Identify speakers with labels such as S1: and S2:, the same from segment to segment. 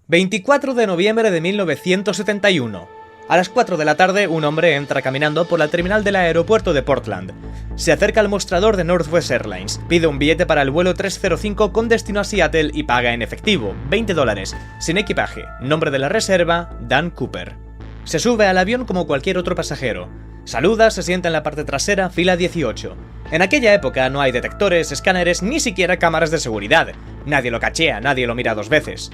S1: 24 de noviembre de 1971. A las 4 de la tarde, un hombre entra caminando por la terminal del aeropuerto de Portland. Se acerca al mostrador de Northwest Airlines, pide un billete para el vuelo 305 con destino a Seattle y paga en efectivo, $20, sin equipaje. Nombre de la reserva, Dan Cooper. Se sube al avión como cualquier otro pasajero. Saluda, se sienta en la parte trasera, fila 18. En aquella época no hay detectores, escáneres, ni siquiera cámaras de seguridad. Nadie lo cachea, nadie lo mira dos veces.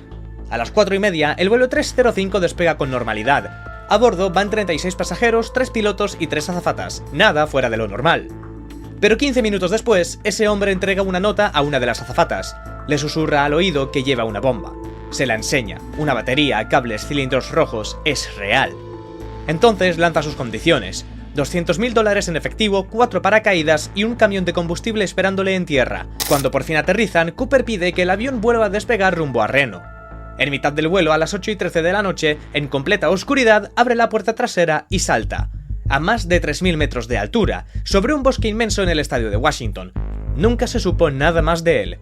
S1: A las 4:30, el vuelo 305 despega con normalidad. A bordo van 36 pasajeros, 3 pilotos y 3 azafatas, nada fuera de lo normal. Pero 15 minutos después, ese hombre entrega una nota a una de las azafatas. Le susurra al oído que lleva una bomba. Se la enseña, una batería, cables, cilindros rojos, es real. Entonces lanza sus condiciones: $200.000 en efectivo, 4 paracaídas y un camión de combustible esperándole en tierra. Cuando por fin aterrizan, Cooper pide que el avión vuelva a despegar rumbo a Reno. En mitad del vuelo, a las 8:13 de la noche, en completa oscuridad, abre la puerta trasera y salta. A más de 3.000 metros de altura, sobre un bosque inmenso en el estadio de Washington. Nunca se supo nada más de él.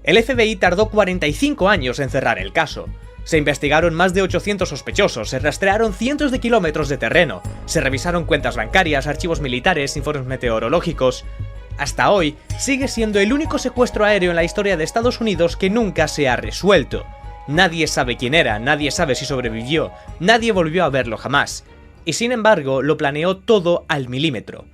S1: El FBI tardó 45 años en cerrar el caso. Se investigaron más de 800 sospechosos, se rastrearon cientos de kilómetros de terreno, se revisaron cuentas bancarias, archivos militares, informes meteorológicos. Hasta hoy, sigue siendo el único secuestro aéreo en la historia de Estados Unidos que nunca se ha resuelto. Nadie sabe quién era, nadie sabe si sobrevivió, nadie volvió a verlo jamás. Y sin embargo, lo planeó todo al milímetro.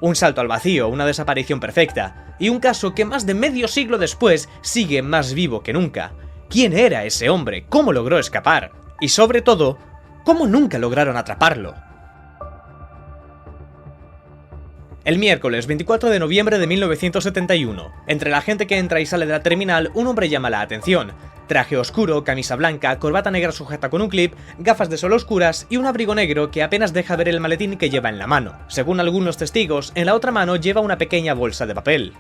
S1: Un salto al vacío, una desaparición perfecta, y un caso que más de medio siglo después sigue más vivo que nunca. ¿Quién era ese hombre? ¿Cómo logró escapar? Y sobre todo, ¿cómo nunca lograron atraparlo? El miércoles 24 de noviembre de 1971, entre la gente que entra y sale de la terminal, un hombre llama la atención. Traje oscuro, camisa blanca, corbata negra sujeta con un clip, gafas de sol oscuras y un abrigo negro que apenas deja ver el maletín que lleva en la mano. Según algunos testigos, en la otra mano lleva una pequeña bolsa de papel.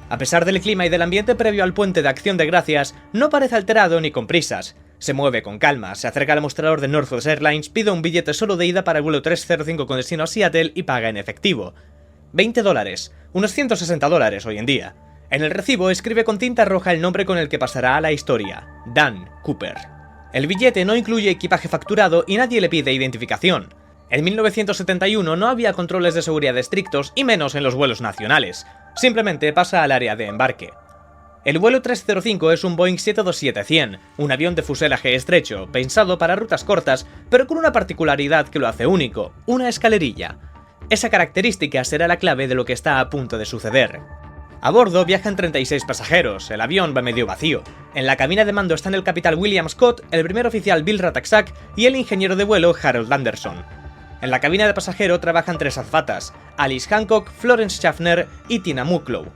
S1: A pesar del clima y del ambiente previo al puente de Acción de Gracias, no parece alterado ni con prisas. Se mueve con calma, se acerca al mostrador de Northwest Airlines, pide un billete solo de ida para el vuelo 305 con destino a Seattle y paga en efectivo. $20, unos $160 hoy en día. En el recibo escribe con tinta roja el nombre con el que pasará a la historia: Dan Cooper. El billete no incluye equipaje facturado y nadie le pide identificación. En 1971 no había controles de seguridad estrictos y menos en los vuelos nacionales. Simplemente pasa al área de embarque. El vuelo 305 es un Boeing 727-100, un avión de fuselaje estrecho, pensado para rutas cortas, pero con una particularidad que lo hace único: una escalerilla. Esa característica será la clave de lo que está a punto de suceder. A bordo viajan 36 pasajeros, el avión va medio vacío. En la cabina de mando están el capitán William Scott, el primer oficial Bill Rataksak y el ingeniero de vuelo Harold Anderson. En la cabina de pasajero trabajan 3 azafatas: Alice Hancock, Florence Schaffner y Tina Mucklow.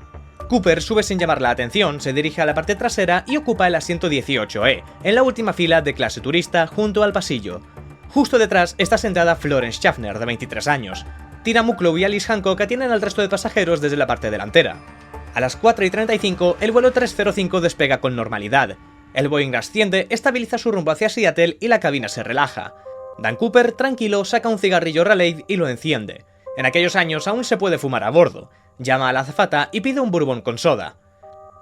S1: Cooper sube sin llamar la atención, se dirige a la parte trasera y ocupa el asiento 18E, en la última fila de clase turista junto al pasillo. Justo detrás está sentada Florence Schaffner, de 23 años. Tina Mucklow y Alice Hancock atienden al resto de pasajeros desde la parte delantera. A las 4:35, el vuelo 305 despega con normalidad. El Boeing asciende, estabiliza su rumbo hacia Seattle y la cabina se relaja. Dan Cooper, tranquilo, saca un cigarrillo Raleigh y lo enciende. En aquellos años aún se puede fumar a bordo. Llama a la azafata y pide un bourbon con soda.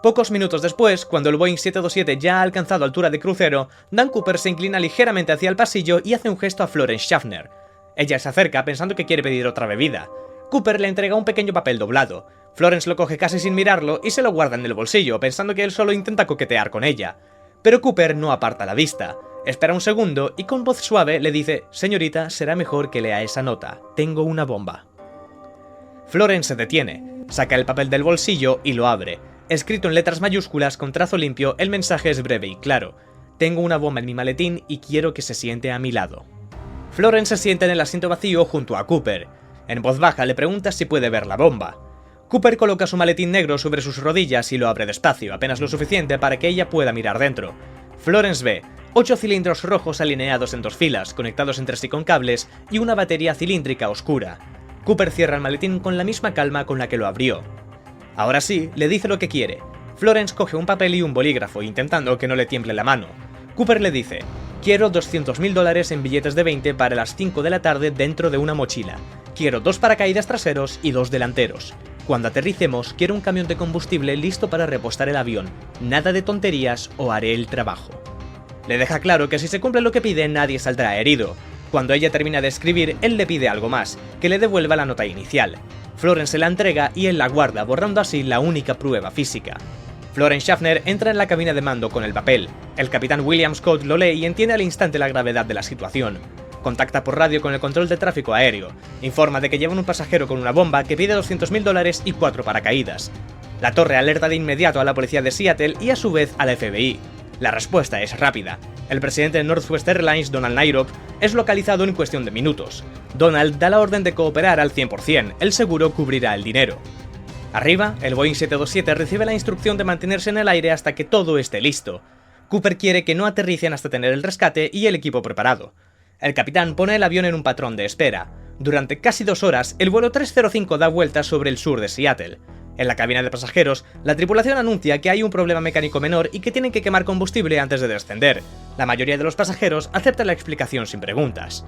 S1: Pocos minutos después, cuando el Boeing 727 ya ha alcanzado altura de crucero, Dan Cooper se inclina ligeramente hacia el pasillo y hace un gesto a Florence Schaffner. Ella se acerca pensando que quiere pedir otra bebida. Cooper le entrega un pequeño papel doblado. Florence lo coge casi sin mirarlo y se lo guarda en el bolsillo, pensando que él solo intenta coquetear con ella. Pero Cooper no aparta la vista. Espera un segundo y con voz suave le dice: «Señorita, será mejor que lea esa nota. Tengo una bomba». Florence se detiene, saca el papel del bolsillo y lo abre. Escrito en letras mayúsculas con trazo limpio, el mensaje es breve y claro: «Tengo una bomba en mi maletín y quiero que se siente a mi lado». Florence se sienta en el asiento vacío junto a Cooper. En voz baja le pregunta si puede ver la bomba. Cooper coloca su maletín negro sobre sus rodillas y lo abre despacio, apenas lo suficiente para que ella pueda mirar dentro. Florence ve 8 cilindros rojos alineados en 2 filas, conectados entre sí con cables, y una batería cilíndrica oscura. Cooper cierra el maletín con la misma calma con la que lo abrió. Ahora sí, le dice lo que quiere. Florence coge un papel y un bolígrafo, intentando que no le tiemble la mano. Cooper le dice: «Quiero $200.000 en billetes de 20 para las 5 de la tarde dentro de una mochila. Quiero 2 paracaídas traseros y 2 delanteros. Cuando aterricemos, quiero un camión de combustible listo para repostar el avión. Nada de tonterías o haré el trabajo». Le deja claro que si se cumple lo que pide nadie saldrá herido. Cuando ella termina de escribir, él le pide algo más, que le devuelva la nota inicial. Florence se la entrega y él la guarda, borrando así la única prueba física. Florence Schaffner entra en la cabina de mando con el papel. El capitán William Scott lo lee y entiende al instante la gravedad de la situación. Contacta por radio con el control de tráfico aéreo. Informa de que llevan un pasajero con una bomba que pide $200,000 y 4 paracaídas. La torre alerta de inmediato a la policía de Seattle y a su vez a la FBI. La respuesta es rápida. El presidente de Northwest Airlines, Donald Nairop, es localizado en cuestión de minutos. Donald da la orden de cooperar al 100%, el seguro cubrirá el dinero. Arriba, el Boeing 727 recibe la instrucción de mantenerse en el aire hasta que todo esté listo. Cooper quiere que no aterricen hasta tener el rescate y el equipo preparado. El capitán pone el avión en un patrón de espera. Durante casi 2 horas, el vuelo 305 da vueltas sobre el sur de Seattle. En la cabina de pasajeros, la tripulación anuncia que hay un problema mecánico menor y que tienen que quemar combustible antes de descender. La mayoría de los pasajeros aceptan la explicación sin preguntas.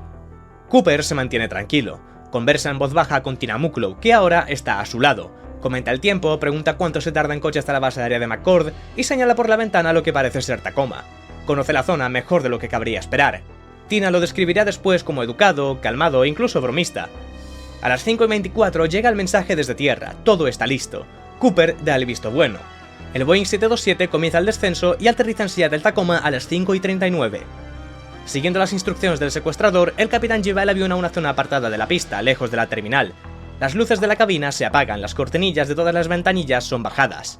S1: Cooper se mantiene tranquilo. Conversa en voz baja con Tina Mucklow, que ahora está a su lado. Comenta el tiempo, pregunta cuánto se tarda en coche hasta la base aérea de McCord y señala por la ventana lo que parece ser Tacoma. Conoce la zona mejor de lo que cabría esperar. Tina lo describirá después como educado, calmado e incluso bromista. A las 5:24 llega el mensaje desde tierra, todo está listo. Cooper da el visto bueno. El Boeing 727 comienza el descenso y aterriza en Seattle Tacoma a las 5:39. Siguiendo las instrucciones del secuestrador, el capitán lleva el avión a una zona apartada de la pista, lejos de la terminal. Las luces de la cabina se apagan, las cortinillas de todas las ventanillas son bajadas.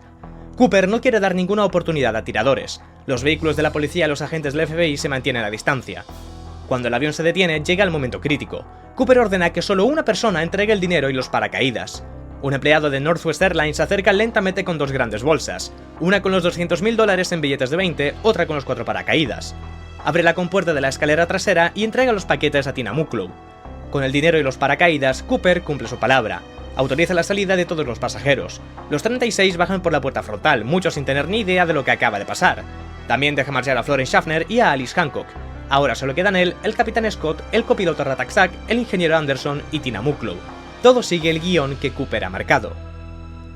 S1: Cooper no quiere dar ninguna oportunidad a tiradores. Los vehículos de la policía y los agentes del FBI se mantienen a distancia. Cuando el avión se detiene, llega el momento crítico. Cooper ordena que solo una persona entregue el dinero y los paracaídas. Un empleado de Northwest Airlines se acerca lentamente con 2 grandes bolsas, una con los $200,000 en billetes de 20, otra con los 4 paracaídas. Abre la compuerta de la escalera trasera y entrega los paquetes a Tina Mucklow. Con el dinero y los paracaídas, Cooper cumple su palabra. Autoriza la salida de todos los pasajeros. Los 36 bajan por la puerta frontal, muchos sin tener ni idea de lo que acaba de pasar. También deja marchar a Florence Schaffner y a Alice Hancock. Ahora solo quedan él, el capitán Scott, el copiloto Rataksak, el ingeniero Anderson y Tina Mucklow. Todo sigue el guión que Cooper ha marcado.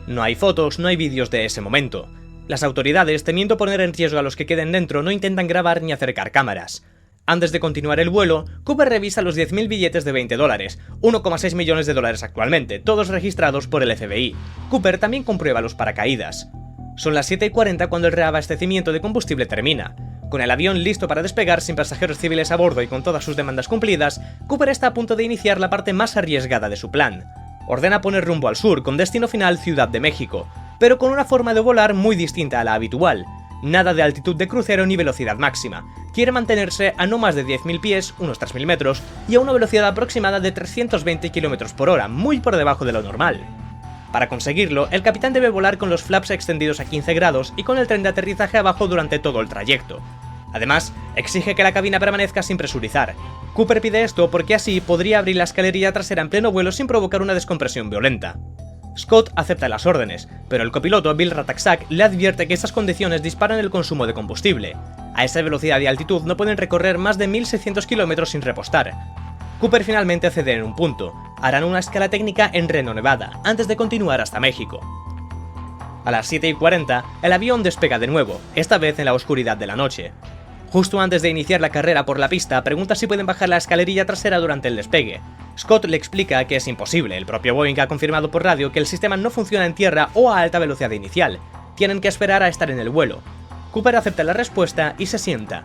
S1: No hay fotos, no hay vídeos de ese momento. Las autoridades, temiendo poner en riesgo a los que queden dentro, no intentan grabar ni acercar cámaras. Antes de continuar el vuelo, Cooper revisa los 10.000 billetes de $20, $1,6 millones actualmente, todos registrados por el FBI. Cooper también comprueba los paracaídas. Son las 7:40 cuando el reabastecimiento de combustible termina. Con el avión listo para despegar sin pasajeros civiles a bordo y con todas sus demandas cumplidas, Cooper está a punto de iniciar la parte más arriesgada de su plan. Ordena poner rumbo al sur, con destino final Ciudad de México, pero con una forma de volar muy distinta a la habitual. Nada de altitud de crucero ni velocidad máxima. Quiere mantenerse a no más de 10.000 pies, unos 3.000 metros, y a una velocidad aproximada de 320 km por hora, muy por debajo de lo normal. Para conseguirlo, el capitán debe volar con los flaps extendidos a 15 grados y con el tren de aterrizaje abajo durante todo el trayecto. Además, exige que la cabina permanezca sin presurizar. Cooper pide esto porque así podría abrir la escalerilla trasera en pleno vuelo sin provocar una descompresión violenta. Scott acepta las órdenes, pero el copiloto Bill Rataksak le advierte que estas condiciones disparan el consumo de combustible. A esa velocidad y altitud no pueden recorrer más de 1.600 km sin repostar. Cooper finalmente cede en un punto. Harán una escala técnica en Reno, Nevada, antes de continuar hasta México. A las 7:40, el avión despega de nuevo, esta vez en la oscuridad de la noche. Justo antes de iniciar la carrera por la pista, pregunta si pueden bajar la escalerilla trasera durante el despegue. Scott le explica que es imposible, el propio Boeing ha confirmado por radio que el sistema no funciona en tierra o a alta velocidad inicial, tienen que esperar a estar en el vuelo. Cooper acepta la respuesta y se sienta.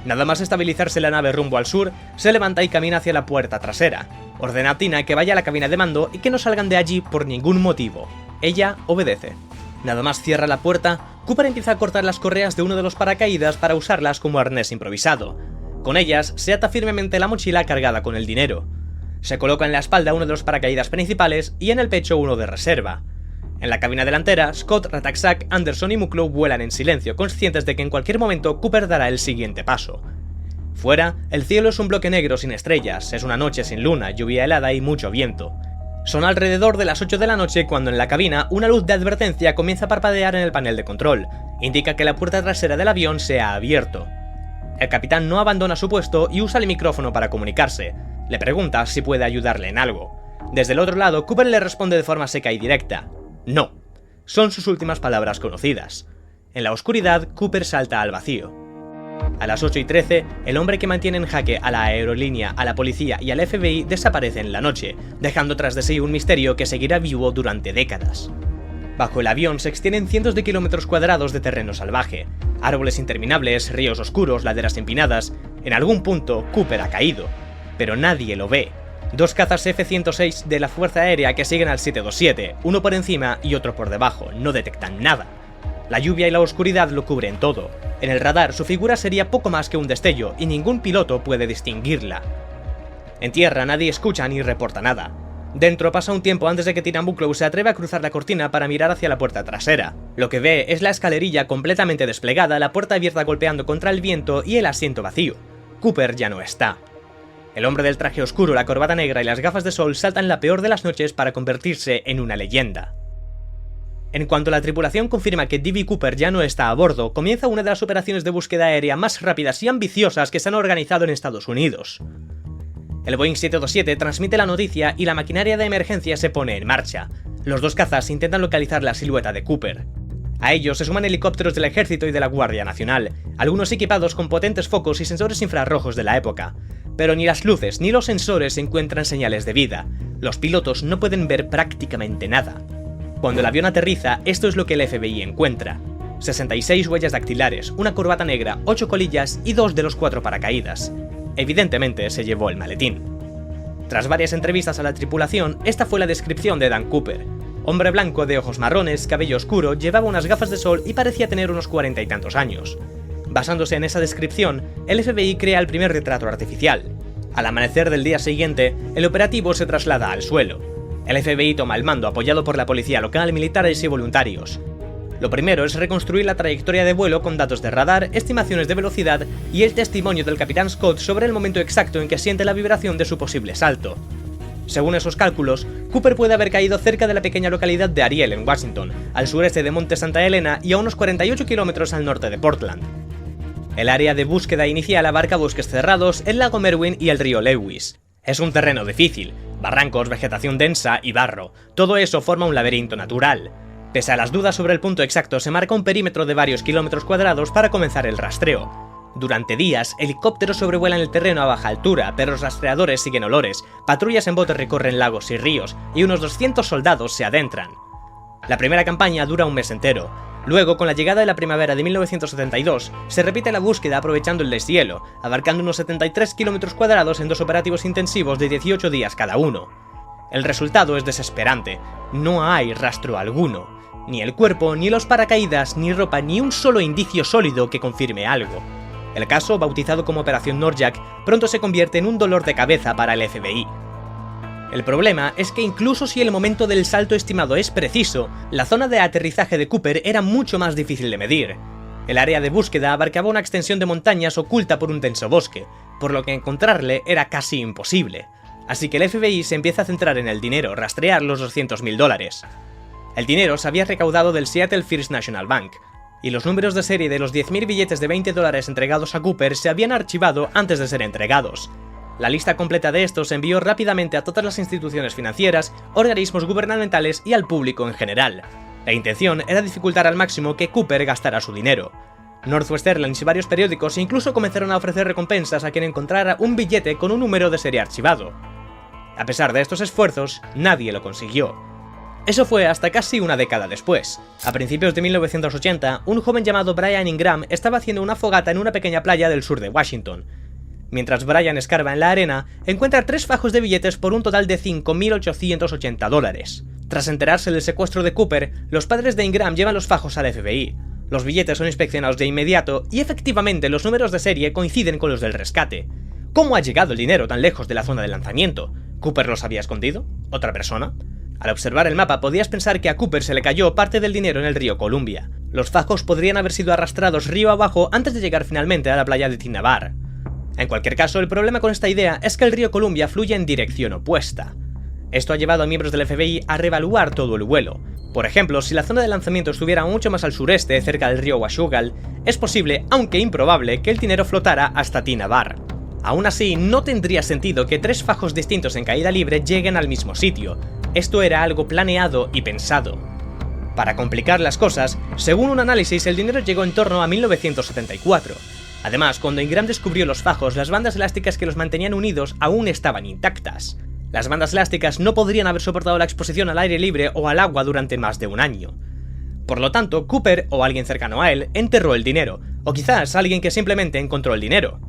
S1: Nada más estabilizarse la nave rumbo al sur, se levanta y camina hacia la puerta trasera. Ordena a Tina que vaya a la cabina de mando y que no salgan de allí por ningún motivo. Ella obedece. Nada más cierra la puerta, Cooper empieza a cortar las correas de uno de los paracaídas para usarlas como arnés improvisado. Con ellas se ata firmemente la mochila cargada con el dinero. Se coloca en la espalda uno de los paracaídas principales y en el pecho uno de reserva. En la cabina delantera, Scott, Rataksak, Anderson y Mucklow vuelan en silencio, conscientes de que en cualquier momento Cooper dará el siguiente paso. Fuera, el cielo es un bloque negro sin estrellas, es una noche sin luna, lluvia helada y mucho viento. Son alrededor de las 8 de la noche cuando en la cabina una luz de advertencia comienza a parpadear en el panel de control. Indica que la puerta trasera del avión se ha abierto. El capitán no abandona su puesto y usa el micrófono para comunicarse. Le pregunta si puede ayudarle en algo. Desde el otro lado, Cooper le responde de forma seca y directa: no. Son sus últimas palabras conocidas. En la oscuridad, Cooper salta al vacío. A las 8:13, el hombre que mantiene en jaque a la aerolínea, a la policía y al FBI desaparece en la noche, dejando tras de sí un misterio que seguirá vivo durante décadas. Bajo el avión se extienden cientos de kilómetros cuadrados de terreno salvaje, árboles interminables, ríos oscuros, laderas empinadas. En algún punto, Cooper ha caído, pero nadie lo ve. Dos cazas F-106 de la Fuerza Aérea que siguen al 727, uno por encima y otro por debajo, no detectan nada. La lluvia y la oscuridad lo cubren todo. En el radar su figura sería poco más que un destello y ningún piloto puede distinguirla. En tierra nadie escucha ni reporta nada. Dentro pasa un tiempo antes de que Tyran Bucklow se atreve a cruzar la cortina para mirar hacia la puerta trasera. Lo que ve es la escalerilla completamente desplegada, la puerta abierta golpeando contra el viento y el asiento vacío. Cooper ya no está. El hombre del traje oscuro, la corbata negra y las gafas de sol saltan la peor de las noches para convertirse en una leyenda. En cuanto la tripulación confirma que D.B. Cooper ya no está a bordo, comienza una de las operaciones de búsqueda aérea más rápidas y ambiciosas que se han organizado en Estados Unidos. El Boeing 727 transmite la noticia y la maquinaria de emergencia se pone en marcha. Los dos cazas intentan localizar la silueta de Cooper. A ellos se suman helicópteros del Ejército y de la Guardia Nacional, algunos equipados con potentes focos y sensores infrarrojos de la época. Pero ni las luces ni los sensores encuentran señales de vida. Los pilotos no pueden ver prácticamente nada. Cuando el avión aterriza, esto es lo que el FBI encuentra: 66 huellas dactilares, una corbata negra, 8 colillas y 2 de los 4 paracaídas. Evidentemente se llevó el maletín. Tras varias entrevistas a la tripulación, esta fue la descripción de Dan Cooper. Hombre blanco de ojos marrones, cabello oscuro, llevaba unas gafas de sol y parecía tener unos 40 y tantos años. Basándose en esa descripción, el FBI crea el primer retrato artificial. Al amanecer del día siguiente, el operativo se traslada al suelo. El FBI toma el mando apoyado por la policía local, militares y voluntarios. Lo primero es reconstruir la trayectoria de vuelo con datos de radar, estimaciones de velocidad y el testimonio del capitán Scott sobre el momento exacto en que siente la vibración de su posible salto. Según esos cálculos, Cooper puede haber caído cerca de la pequeña localidad de Ariel en Washington, al sureste de Monte Santa Elena y a unos 48 kilómetros al norte de Portland. El área de búsqueda inicial abarca bosques cerrados, el lago Merwin y el río Lewis. Es un terreno difícil, barrancos, vegetación densa y barro, todo eso forma un laberinto natural. Pese a las dudas sobre el punto exacto, se marca un perímetro de varios kilómetros cuadrados para comenzar el rastreo. Durante días, helicópteros sobrevuelan el terreno a baja altura, perros rastreadores siguen olores, patrullas en bote recorren lagos y ríos, y unos 200 soldados se adentran. La primera campaña dura un mes entero. Luego, con la llegada de la primavera de 1972, se repite la búsqueda aprovechando el deshielo, abarcando unos 73 kilómetros cuadrados en 2 operativos intensivos de 18 días cada uno. El resultado es desesperante, no hay rastro alguno, ni el cuerpo, ni los paracaídas, ni ropa, ni un solo indicio sólido que confirme algo. El caso, bautizado como Operación Norjack, pronto se convierte en un dolor de cabeza para el FBI. El problema es que incluso si el momento del salto estimado es preciso, la zona de aterrizaje de Cooper era mucho más difícil de medir. El área de búsqueda abarcaba una extensión de montañas oculta por un denso bosque, por lo que encontrarle era casi imposible. Así que el FBI se empieza a centrar en el dinero, rastrear los $200.000. El dinero se había recaudado del Seattle First National Bank, y los números de serie de los 10.000 billetes de $20 entregados a Cooper se habían archivado antes de ser entregados. La lista completa de estos se envió rápidamente a todas las instituciones financieras, organismos gubernamentales y al público en general. La intención era dificultar al máximo que Cooper gastara su dinero. Northwest Airlines y varios periódicos incluso comenzaron a ofrecer recompensas a quien encontrara un billete con un número de serie archivado. A pesar de estos esfuerzos, nadie lo consiguió. Eso fue hasta casi una década después. A principios de 1980, un joven llamado Brian Ingram estaba haciendo una fogata en una pequeña playa del sur de Washington. Mientras Brian escarba en la arena, encuentra 3 fajos de billetes por un total de $5.880. Tras enterarse del secuestro de Cooper, los padres de Ingram llevan los fajos al FBI. Los billetes son inspeccionados de inmediato y efectivamente los números de serie coinciden con los del rescate. ¿Cómo ha llegado el dinero tan lejos de la zona de lanzamiento? ¿Cooper los había escondido? ¿Otra persona? Al observar el mapa podías pensar que a Cooper se le cayó parte del dinero en el río Columbia. Los fajos podrían haber sido arrastrados río abajo antes de llegar finalmente a la playa de Tinnabar. En cualquier caso, el problema con esta idea es que el río Columbia fluye en dirección opuesta. Esto ha llevado a miembros del FBI a reevaluar todo el vuelo. Por ejemplo, si la zona de lanzamiento estuviera mucho más al sureste, cerca del río Washougal, es posible, aunque improbable, que el dinero flotara hasta Tinnabar. Aún así, no tendría sentido que 3 fajos distintos en caída libre lleguen al mismo sitio. Esto era algo planeado y pensado. Para complicar las cosas, según un análisis, el dinero llegó en torno a 1974. Además, cuando Ingram descubrió los fajos, las bandas elásticas que los mantenían unidos aún estaban intactas. Las bandas elásticas no podrían haber soportado la exposición al aire libre o al agua durante más de un año. Por lo tanto, Cooper, o alguien cercano a él, enterró el dinero, o quizás alguien que simplemente encontró el dinero.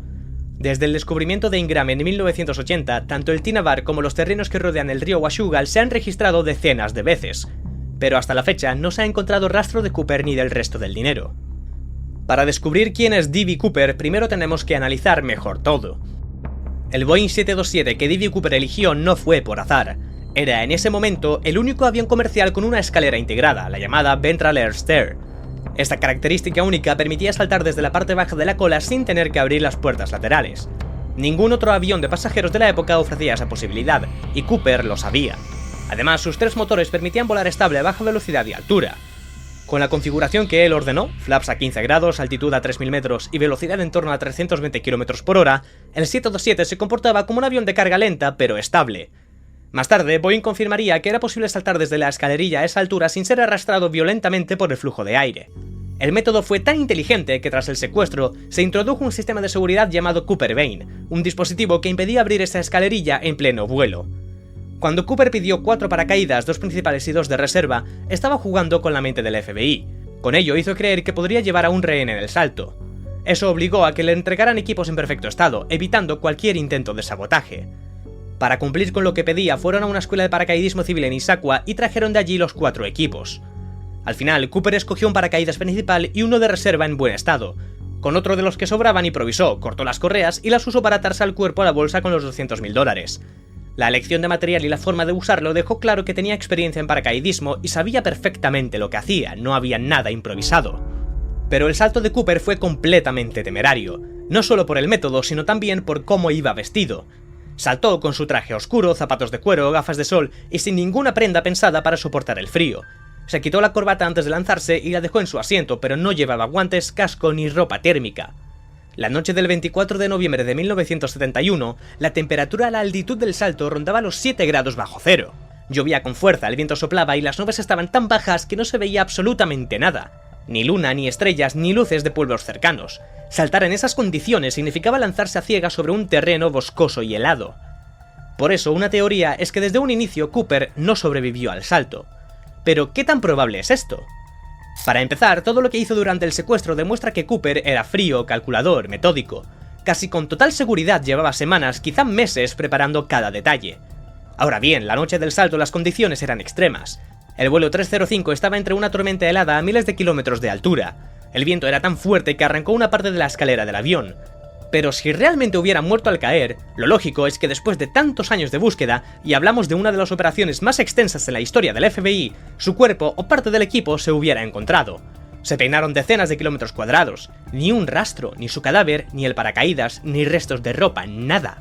S1: Desde el descubrimiento de Ingram en 1980, tanto el Tina Bar como los terrenos que rodean el río Washougal se han registrado decenas de veces, pero hasta la fecha no se ha encontrado rastro de Cooper ni del resto del dinero. Para descubrir quién es D.B. Cooper, primero tenemos que analizar mejor todo. El Boeing 727 que D.B. Cooper eligió no fue por azar. Era en ese momento el único avión comercial con una escalera integrada, la llamada Ventral Air Stair. Esta característica única permitía saltar desde la parte baja de la cola sin tener que abrir las puertas laterales. Ningún otro avión de pasajeros de la época ofrecía esa posibilidad, y Cooper lo sabía. Además, sus 3 motores permitían volar estable a baja velocidad y altura. Con la configuración que él ordenó, flaps a 15 grados, altitud a 3000 metros y velocidad en torno a 320 km por hora, el 727 se comportaba como un avión de carga lenta pero estable. Más tarde, Boeing confirmaría que era posible saltar desde la escalerilla a esa altura sin ser arrastrado violentamente por el flujo de aire. El método fue tan inteligente que tras el secuestro se introdujo un sistema de seguridad llamado Cooper Vane, un dispositivo que impedía abrir esa escalerilla en pleno vuelo. Cuando Cooper pidió 4 paracaídas, 2 principales y 2 de reserva, estaba jugando con la mente del FBI. Con ello hizo creer que podría llevar a un rehén en el salto. Eso obligó a que le entregaran equipos en perfecto estado, evitando cualquier intento de sabotaje. Para cumplir con lo que pedía, fueron a una escuela de paracaidismo civil en Issaquah y trajeron de allí los 4 equipos. Al final, Cooper escogió un paracaídas principal y uno de reserva en buen estado. Con otro de los que sobraban improvisó, cortó las correas y las usó para atarse al cuerpo a la bolsa con los $200.000. La elección de material y la forma de usarlo dejó claro que tenía experiencia en paracaidismo y sabía perfectamente lo que hacía, no había nada improvisado. Pero el salto de Cooper fue completamente temerario, no solo por el método, sino también por cómo iba vestido. Saltó con su traje oscuro, zapatos de cuero, gafas de sol y sin ninguna prenda pensada para soportar el frío. Se quitó la corbata antes de lanzarse y la dejó en su asiento, pero no llevaba guantes, casco ni ropa térmica. La noche del 24 de noviembre de 1971, la temperatura a la altitud del salto rondaba los 7 grados bajo cero. Llovía con fuerza, el viento soplaba y las nubes estaban tan bajas que no se veía absolutamente nada. Ni luna, ni estrellas, ni luces de pueblos cercanos. Saltar en esas condiciones significaba lanzarse a ciegas sobre un terreno boscoso y helado. Por eso, una teoría es que desde un inicio Cooper no sobrevivió al salto. Pero, ¿qué tan probable es esto? Para empezar, todo lo que hizo durante el secuestro demuestra que Cooper era frío, calculador, metódico. Casi con total seguridad llevaba semanas, quizá meses, preparando cada detalle. Ahora bien, la noche del salto las condiciones eran extremas. El vuelo 305 estaba entre una tormenta helada a miles de kilómetros de altura. El viento era tan fuerte que arrancó una parte de la escalera del avión. Pero si realmente hubiera muerto al caer, lo lógico es que después de tantos años de búsqueda, y hablamos de una de las operaciones más extensas en la historia del FBI, su cuerpo o parte del equipo se hubiera encontrado. Se peinaron decenas de kilómetros cuadrados, ni un rastro, ni su cadáver, ni el paracaídas, ni restos de ropa, nada.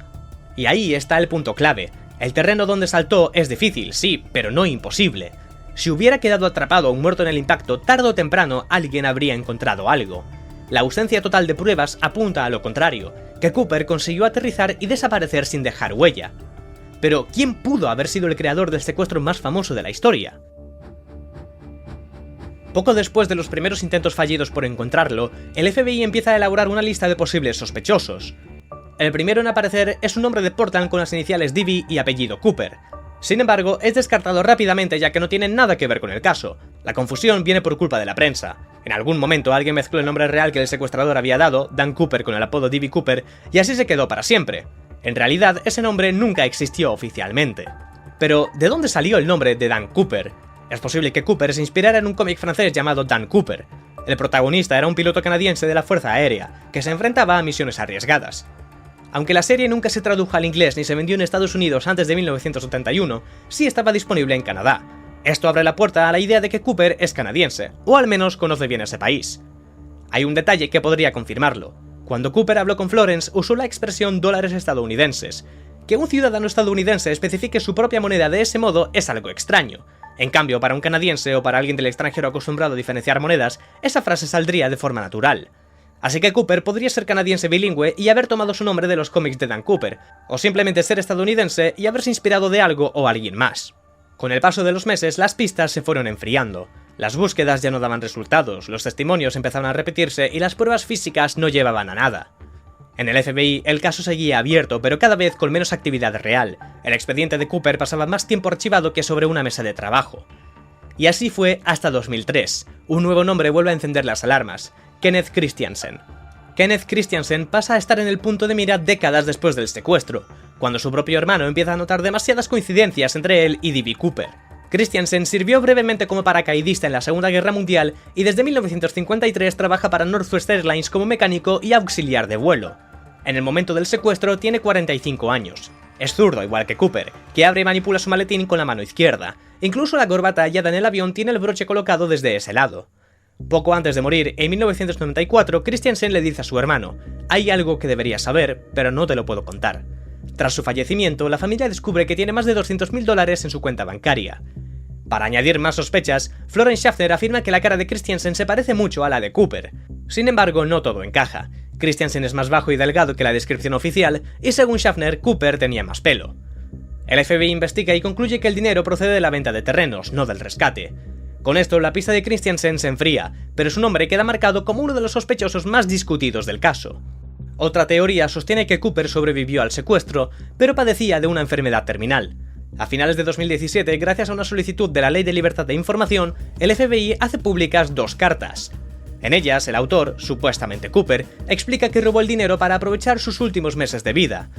S1: Y ahí está el punto clave. El terreno donde saltó es difícil, sí, pero no imposible. Si hubiera quedado atrapado o muerto en el impacto, tarde o temprano alguien habría encontrado algo. La ausencia total de pruebas apunta a lo contrario, que Cooper consiguió aterrizar y desaparecer sin dejar huella. Pero, ¿quién pudo haber sido el creador del secuestro más famoso de la historia? Poco después de los primeros intentos fallidos por encontrarlo, el FBI empieza a elaborar una lista de posibles sospechosos. El primero en aparecer es un hombre de Portland con las iniciales D.B. y apellido Cooper. Sin embargo, es descartado rápidamente ya que no tiene nada que ver con el caso. La confusión viene por culpa de la prensa. En algún momento alguien mezcló el nombre real que el secuestrador había dado, Dan Cooper, con el apodo D.B. Cooper, y así se quedó para siempre. En realidad, ese nombre nunca existió oficialmente. Pero, ¿de dónde salió el nombre de Dan Cooper? Es posible que Cooper se inspirara en un cómic francés llamado Dan Cooper. El protagonista era un piloto canadiense de la Fuerza Aérea, que se enfrentaba a misiones arriesgadas. Aunque la serie nunca se tradujo al inglés ni se vendió en Estados Unidos antes de 1971, sí estaba disponible en Canadá. Esto abre la puerta a la idea de que Cooper es canadiense, o al menos conoce bien ese país. Hay un detalle que podría confirmarlo. Cuando Cooper habló con Florence, usó la expresión dólares estadounidenses. Que un ciudadano estadounidense especifique su propia moneda de ese modo es algo extraño. En cambio, para un canadiense o para alguien del extranjero acostumbrado a diferenciar monedas, esa frase saldría de forma natural. Así que Cooper podría ser canadiense bilingüe y haber tomado su nombre de los cómics de Dan Cooper, o simplemente ser estadounidense y haberse inspirado de algo o alguien más. Con el paso de los meses, las pistas se fueron enfriando. Las búsquedas ya no daban resultados, los testimonios empezaban a repetirse y las pruebas físicas no llevaban a nada. En el FBI, el caso seguía abierto, pero cada vez con menos actividad real. El expediente de Cooper pasaba más tiempo archivado que sobre una mesa de trabajo. Y así fue hasta 2003. Un nuevo nombre vuelve a encender las alarmas: Kenneth Christiansen. Kenneth Christiansen pasa a estar en el punto de mira décadas después del secuestro, cuando su propio hermano empieza a notar demasiadas coincidencias entre él y D.B. Cooper. Christiansen sirvió brevemente como paracaidista en la Segunda Guerra Mundial y desde 1953 trabaja para Northwest Airlines como mecánico y auxiliar de vuelo. En el momento del secuestro tiene 45 años. Es zurdo igual que Cooper, que abre y manipula su maletín con la mano izquierda. Incluso la corbata hallada en el avión tiene el broche colocado desde ese lado. Poco antes de morir, en 1994, Christiansen le dice a su hermano: «Hay algo que deberías saber, pero no te lo puedo contar». Tras su fallecimiento, la familia descubre que tiene más de $200.000 en su cuenta bancaria. Para añadir más sospechas, Florence Schaffner afirma que la cara de Christiansen se parece mucho a la de Cooper. Sin embargo, no todo encaja. Christiansen es más bajo y delgado que la descripción oficial, y según Schaffner, Cooper tenía más pelo. El FBI investiga y concluye que el dinero procede de la venta de terrenos, no del rescate. Con esto, la pista de Christiansen se enfría, pero su nombre queda marcado como uno de los sospechosos más discutidos del caso. Otra teoría sostiene que Cooper sobrevivió al secuestro, pero padecía de una enfermedad terminal. A finales de 2017, gracias a una solicitud de la Ley de Libertad de Información, el FBI hace públicas 2 cartas. En ellas, el autor, supuestamente Cooper, explica que robó el dinero para aprovechar sus últimos meses de vida.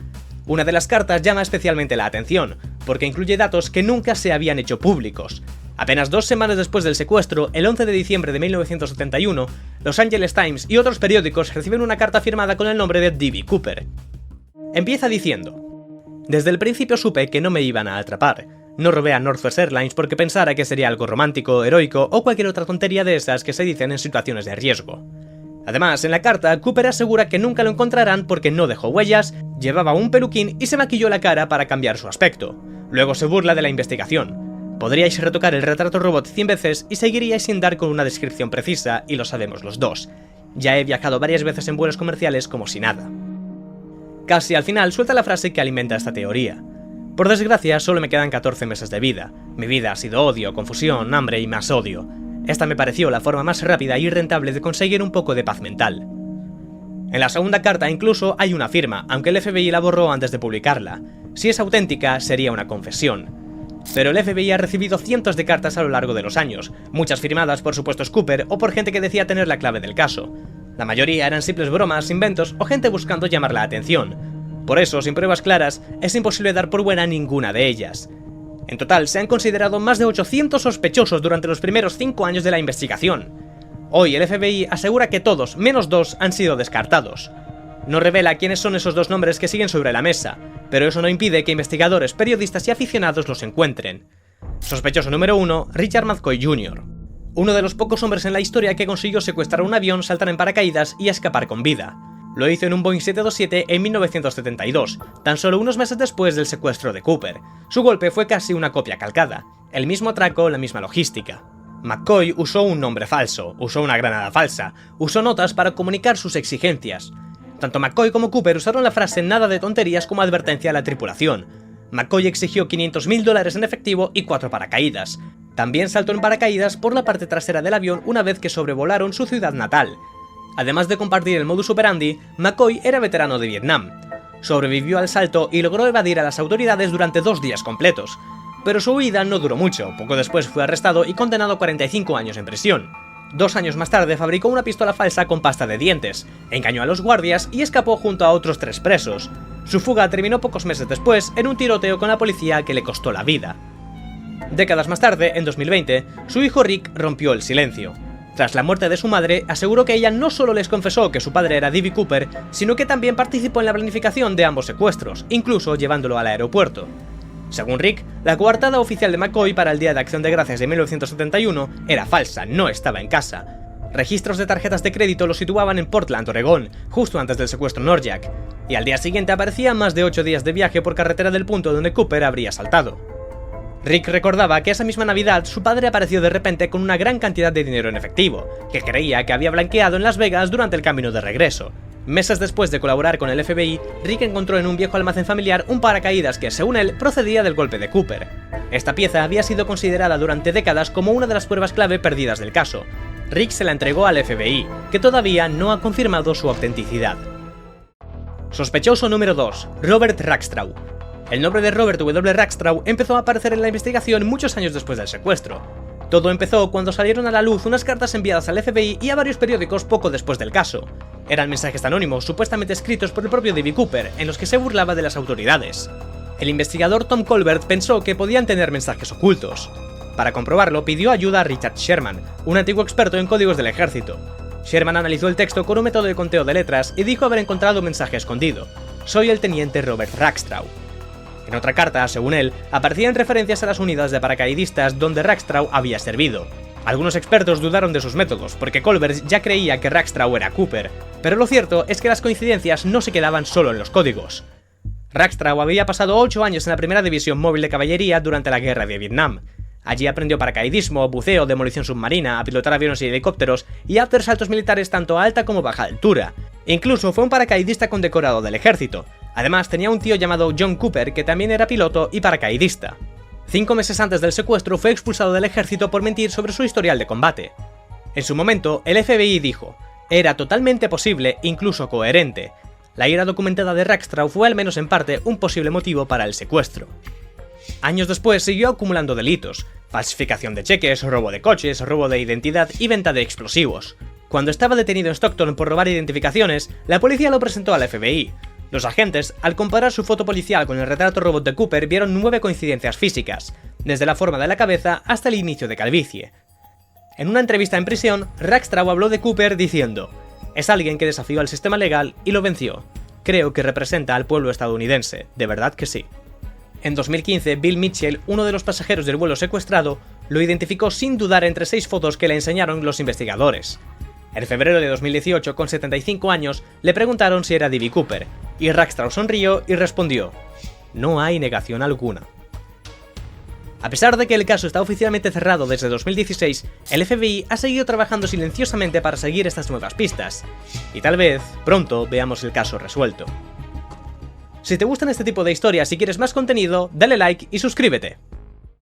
S1: Una de las cartas llama especialmente la atención, porque incluye datos que nunca se habían hecho públicos. Apenas 2 semanas después del secuestro, el 11 de diciembre de 1971, Los Angeles Times y otros periódicos reciben una carta firmada con el nombre de D.B. Cooper. Empieza diciendo: «Desde el principio supe que no me iban a atrapar. No robé a Northwest Airlines porque pensara que sería algo romántico, heroico o cualquier otra tontería de esas que se dicen en situaciones de riesgo». Además, en la carta, Cooper asegura que nunca lo encontrarán porque no dejó huellas, llevaba un peluquín y se maquilló la cara para cambiar su aspecto. Luego se burla de la investigación. Podríais retocar el retrato robot 100 veces y seguiríais sin dar con una descripción precisa, y lo sabemos los dos. Ya he viajado varias veces en vuelos comerciales como si nada. Casi al final suelta la frase que alimenta esta teoría: «Por desgracia, solo me quedan 14 meses de vida. Mi vida ha sido odio, confusión, hambre y más odio. Esta me pareció la forma más rápida y rentable de conseguir un poco de paz mental». En la segunda carta incluso hay una firma, aunque el FBI la borró antes de publicarla. Si es auténtica, sería una confesión. Pero el FBI ha recibido cientos de cartas a lo largo de los años, muchas firmadas por supuestos Cooper o por gente que decía tener la clave del caso. La mayoría eran simples bromas, inventos o gente buscando llamar la atención. Por eso, sin pruebas claras, es imposible dar por buena ninguna de ellas. En total, se han considerado más de 800 sospechosos durante los primeros 5 años de la investigación. Hoy el FBI asegura que todos, menos 2, han sido descartados. No revela quiénes son esos 2 nombres que siguen sobre la mesa, pero eso no impide que investigadores, periodistas y aficionados los encuentren. Sospechoso número 1, Richard McCoy Jr. Uno de los pocos hombres en la historia que consiguió secuestrar un avión, saltar en paracaídas y escapar con vida. Lo hizo en un Boeing 727 en 1972, tan solo unos meses después del secuestro de Cooper. Su golpe fue casi una copia calcada, el mismo atraco, la misma logística. McCoy usó un nombre falso, usó una granada falsa, usó notas para comunicar sus exigencias. Tanto McCoy como Cooper usaron la frase «nada de tonterías» como advertencia a la tripulación. McCoy exigió $500.000 en efectivo y 4 paracaídas. También saltó en paracaídas por la parte trasera del avión una vez que sobrevolaron su ciudad natal. Además de compartir el modus operandi, McCoy era veterano de Vietnam. Sobrevivió al salto y logró evadir a las autoridades durante 2 días completos. Pero su huida no duró mucho, poco después fue arrestado y condenado a 45 años en prisión. 2 años más tarde fabricó una pistola falsa con pasta de dientes, engañó a los guardias y escapó junto a otros 3 presos. Su fuga terminó pocos meses después en un tiroteo con la policía que le costó la vida. Décadas más tarde, en 2020, su hijo Rick rompió el silencio. Tras la muerte de su madre, aseguró que ella no solo les confesó que su padre era D.B. Cooper, sino que también participó en la planificación de ambos secuestros, incluso llevándolo al aeropuerto. Según Rick, la coartada oficial de McCoy para el Día de Acción de Gracias de 1971 era falsa, no estaba en casa. Registros de tarjetas de crédito lo situaban en Portland, Oregón, justo antes del secuestro Norjack, y al día siguiente aparecía más de 8 días de viaje por carretera del punto donde Cooper habría saltado. Rick recordaba que esa misma Navidad su padre apareció de repente con una gran cantidad de dinero en efectivo, que creía que había blanqueado en Las Vegas durante el camino de regreso. Meses después de colaborar con el FBI, Rick encontró en un viejo almacén familiar un paracaídas que, según él, procedía del golpe de Cooper. Esta pieza había sido considerada durante décadas como una de las pruebas clave perdidas del caso. Rick se la entregó al FBI, que todavía no ha confirmado su autenticidad. Sospechoso número 2. Robert Rackstraw. El nombre de Robert W. Rackstraw empezó a aparecer en la investigación muchos años después del secuestro. Todo empezó cuando salieron a la luz unas cartas enviadas al FBI y a varios periódicos poco después del caso. Eran mensajes anónimos supuestamente escritos por el propio D.B. Cooper, en los que se burlaba de las autoridades. El investigador Tom Colbert pensó que podían tener mensajes ocultos. Para comprobarlo, pidió ayuda a Richard Sherman, un antiguo experto en códigos del ejército. Sherman analizó el texto con un método de conteo de letras y dijo haber encontrado un mensaje escondido: "Soy el teniente Robert Rackstraw". En otra carta, según él, aparecían referencias a las unidades de paracaidistas donde Rackstraw había servido. Algunos expertos dudaron de sus métodos, porque Colbert ya creía que Rackstraw era Cooper, pero lo cierto es que las coincidencias no se quedaban solo en los códigos. Rackstraw había pasado 8 años en la primera división móvil de caballería durante la guerra de Vietnam. Allí aprendió paracaidismo, buceo, demolición submarina, a pilotar aviones y helicópteros y a hacer saltos militares tanto a alta como baja altura. Incluso fue un paracaidista condecorado del ejército. Además, tenía un tío llamado John Cooper que también era piloto y paracaidista. 5 meses antes del secuestro fue expulsado del ejército por mentir sobre su historial de combate. En su momento, el FBI dijo: "Era totalmente posible, incluso coherente". La ira documentada de Rackstraw fue al menos en parte un posible motivo para el secuestro. Años después siguió acumulando delitos: falsificación de cheques, robo de coches, robo de identidad y venta de explosivos. Cuando estaba detenido en Stockton por robar identificaciones, la policía lo presentó al FBI. Los agentes, al comparar su foto policial con el retrato robot de Cooper, vieron 9 coincidencias físicas, desde la forma de la cabeza hasta el inicio de calvicie. En una entrevista en prisión, Rackstraw habló de Cooper diciendo: "Es alguien que desafió al sistema legal y lo venció. Creo que representa al pueblo estadounidense, de verdad que sí". En 2015, Bill Mitchell, uno de los pasajeros del vuelo secuestrado, lo identificó sin dudar entre 6 fotos que le enseñaron los investigadores. En febrero de 2018, con 75 años, le preguntaron si era D.B. Cooper, y Rackstraw sonrió y respondió: "No hay negación alguna". A pesar de que el caso está oficialmente cerrado desde 2016, el FBI ha seguido trabajando silenciosamente para seguir estas nuevas pistas, y tal vez pronto veamos el caso resuelto. Si te gustan este tipo de historias y quieres más contenido, dale like y suscríbete.